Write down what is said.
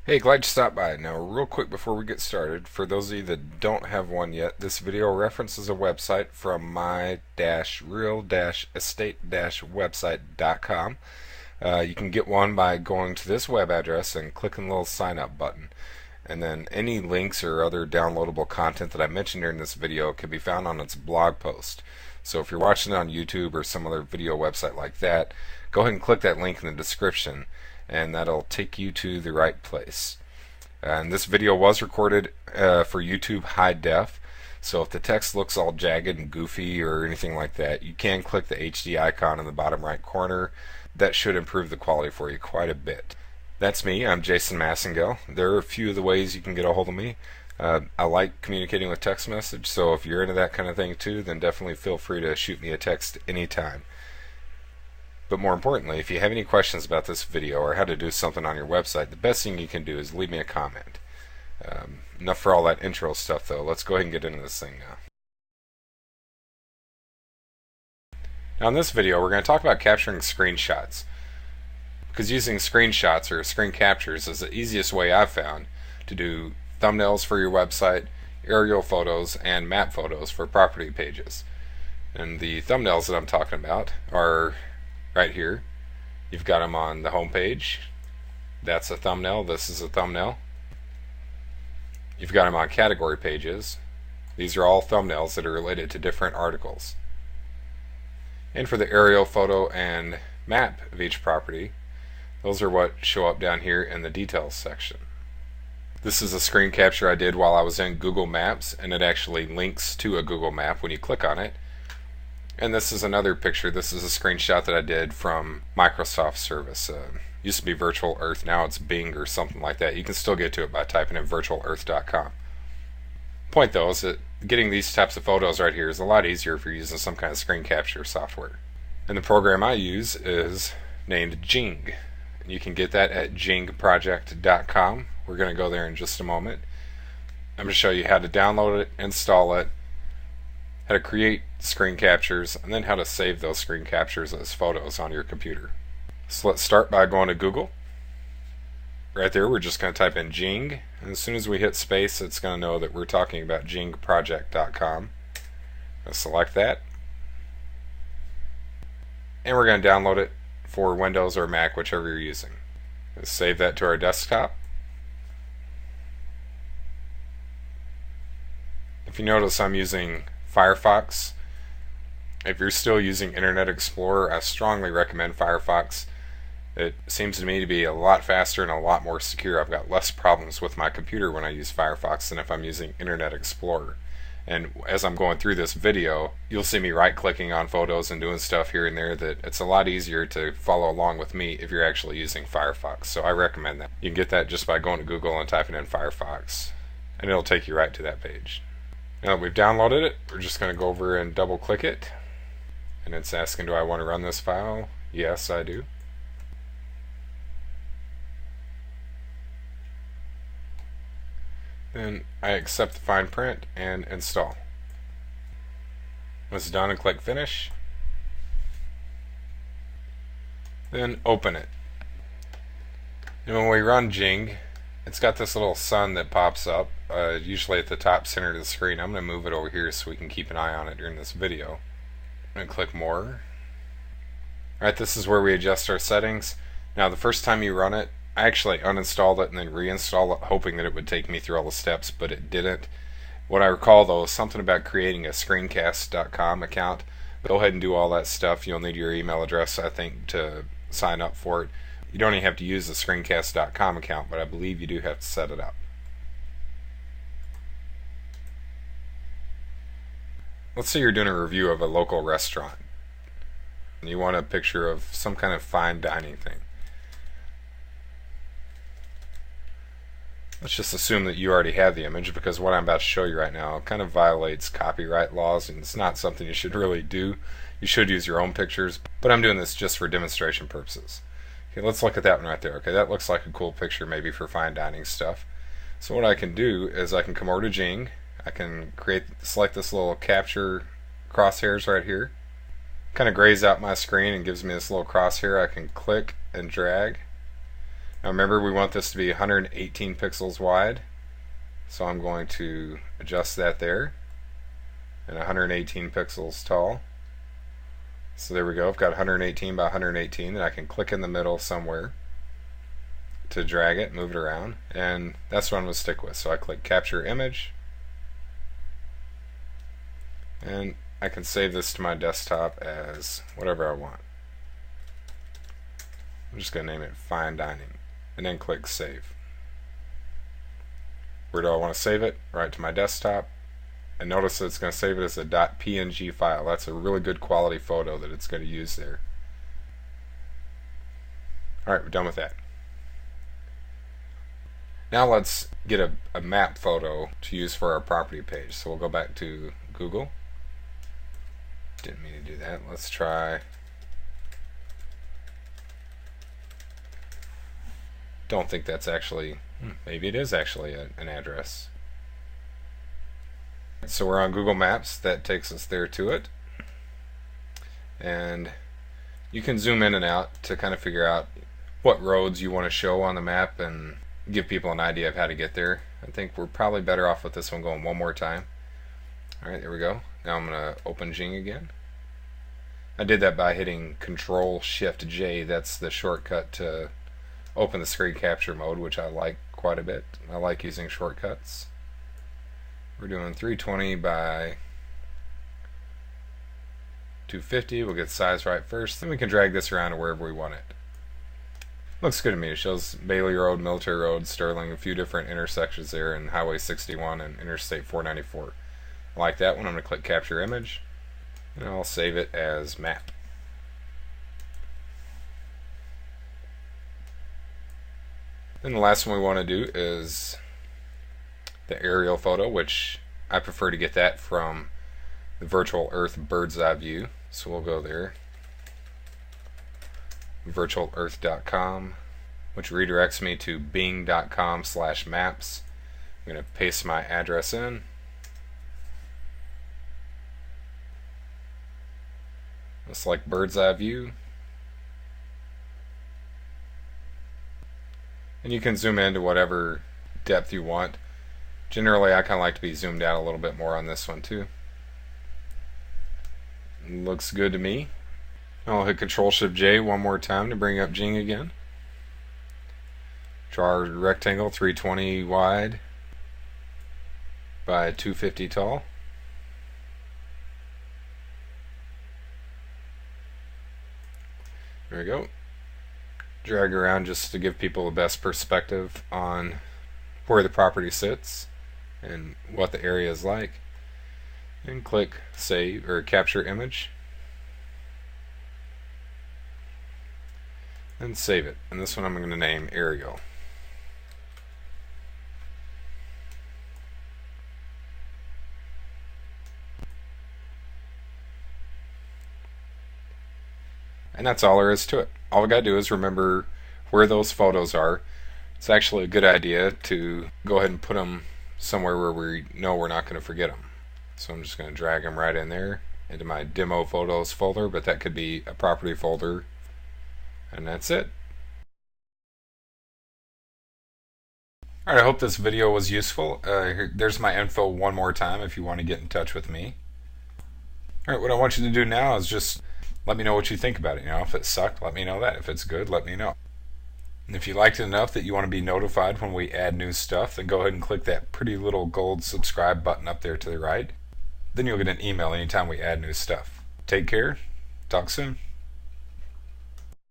Hey, glad you stopped by. Now, real quick before we get started, for those of you that don't have one yet, this video references a website from my-real-estate-website.com. You can get one by going to this web address and clicking the little sign up button. And then any links or other downloadable content that I mentioned during this video can be found on its blog post. So if you're watching it on YouTube or some other video website like that, go ahead and click that link in the description and that'll take you to the right place. And this video was recorded for YouTube high def, so if the text looks all jagged and goofy or anything like that, you can click the HD icon in the bottom right corner. That should improve the quality for you quite a bit. That's me. I'm Jason Massengale. There are a few of the ways you can get a hold of me. I like communicating with text message, so if you're into that kind of thing too, then definitely feel free to shoot me a text anytime. But more importantly, if you have any questions about this video or how to do something on your website, the best thing you can do is leave me a comment. Enough for all that intro stuff though. Let's go ahead and get into this thing now. Now in this video we're going to talk about capturing screenshots. Because using screenshots or screen captures is the easiest way I've found to do thumbnails for your website, aerial photos, and map photos for property pages. And the thumbnails that I'm talking about are right here. You've got them on the home page. That's a thumbnail. This is a thumbnail. You've got them on category pages. These are all thumbnails that are related to different articles. And for the aerial photo and map of each property, those are what show up down here in the details section. This is a screen capture I did while I was in Google Maps, and it actually links to a Google map when you click on it. And this is another picture. This is a screenshot that I did from Microsoft Service. Used to be Virtual Earth, now it's Bing or something like that. You can still get to it by typing in virtualearth.com. Point though is that getting these types of photos right here is a lot easier if you're using some kind of screen capture software. And the program I use is named Jing. You can get that at jingproject.com. We're going to go there in just a moment. I'm going to show you how to download it, install it, how to create screen captures, and then how to save those screen captures as photos on your computer. So let's start by going to Google. Right there we're just going to type in Jing, and as soon as we hit space it's going to know that we're talking about jingproject.com. Let's select that, and we're going to download it for Windows or Mac, whichever you're using. Let's save that to our desktop. If you notice, I'm using Firefox. If you're still using Internet Explorer, I strongly recommend Firefox. It seems to me to be a lot faster and a lot more secure. I've got less problems with my computer when I use Firefox than if I'm using Internet Explorer. And as I'm going through this video, you'll see me right-clicking on photos and doing stuff here and there that it's a lot easier to follow along with me if you're actually using Firefox. So I recommend that. You can get that just by going to Google and typing in Firefox, and it'll take you right to that page. Now that we've downloaded it, we're just going to go over and double-click it. And it's asking, do I want to run this file? Yes, I do. Then I accept the fine print and install. When it's done, and click finish. Then open it. And when we run Jing, it's got this little sun that pops up, usually at the top center of the screen. I'm going to move it over here so we can keep an eye on it during this video. I'm going to click more. Alright, this is where we adjust our settings. Now the first time you run it, I actually uninstalled it and then reinstalled it, hoping that it would take me through all the steps, but it didn't. What I recall though is something about creating a screencast.com account. Go ahead and do all that stuff. You'll need your email address, I think, to sign up for it. You don't even have to use the screencast.com account, but I believe you do have to set it up. Let's say you're doing a review of a local restaurant and you want a picture of some kind of fine dining thing. Let's just assume that you already have the image, because what I'm about to show you right now kind of violates copyright laws and it's not something you should really do. You should use your own pictures, but I'm doing this just for demonstration purposes. Okay, let's look at that one right there. Okay, that looks like a cool picture maybe for fine dining stuff. So what I can do is I can come over to Jing. I can select this little capture crosshairs right here. Kind of grays out my screen and gives me this little crosshair I can click and drag. Now remember, we want this to be 118 pixels wide, so I'm going to adjust that there, and 118 pixels tall. So there we go, I've got 118 by 118, and I can click in the middle somewhere to drag it, move it around, and that's what I'm going to stick with. So I click Capture Image, and I can save this to my desktop as whatever I want. I'm just going to name it Fine Dining, and then click Save. Where do I want to save it? Right to my desktop. And notice that it's going to save it as a .png file. That's a really good quality photo that it's going to use there. Alright, we're done with that. Now let's get a map photo to use for our property page. So we'll go back to Google. Didn't mean to do that. Let's try. Don't think that's actually, maybe it is actually an address. So we're on Google Maps. That takes us there to it. And you can zoom in and out to kind of figure out what roads you want to show on the map and give people an idea of how to get there. I think we're probably better off with this one going one more time. Alright, there we go. Now I'm going to open Jing again. I did that by hitting Control-Shift-J. That's the shortcut to open the screen capture mode, which I like quite a bit. I like using shortcuts. We're doing 320 by 250. We'll get size right first. Then we can drag this around to wherever we want it. Looks good to me. It shows Bailey Road, Military Road, Sterling, a few different intersections there, and Highway 61 and Interstate 494. I like that one. I'm going to click Capture Image, and I'll save it as Map. Then the last one we want to do is the aerial photo, which I prefer to get that from the Virtual Earth Bird's Eye View. So we'll go there, virtualearth.com, which redirects me to bing.com/maps. I'm going to paste my address in. I'll select Bird's Eye View. And you can zoom in to whatever depth you want. Generally, I kind of like to be zoomed out a little bit more on this one too. Looks good to me. I'll hit Control-Shift-J one more time to bring up Jing again. Draw a rectangle 320 wide by 250 tall. There we go. Drag around just to give people the best perspective on where the property sits and what the area is like. And click Save or Capture Image. And save it. And this one I'm going to name Aerial. And that's all there is to it. All we gotta do is remember where those photos are. It's actually a good idea to go ahead and put them somewhere where we know we're not going to forget them. So I'm just going to drag them right in there into my demo photos folder, but that could be a property folder. And that's it. Alright, I hope this video was useful. There's my info one more time if you want to get in touch with me. Alright, what I want you to do now is just let me know what you think about it. You know, if it sucked, let me know that. If it's good, let me know. And if you liked it enough that you want to be notified when we add new stuff, then go ahead and click that pretty little gold subscribe button up there to the right. Then you'll get an email anytime we add new stuff. Take care. Talk soon.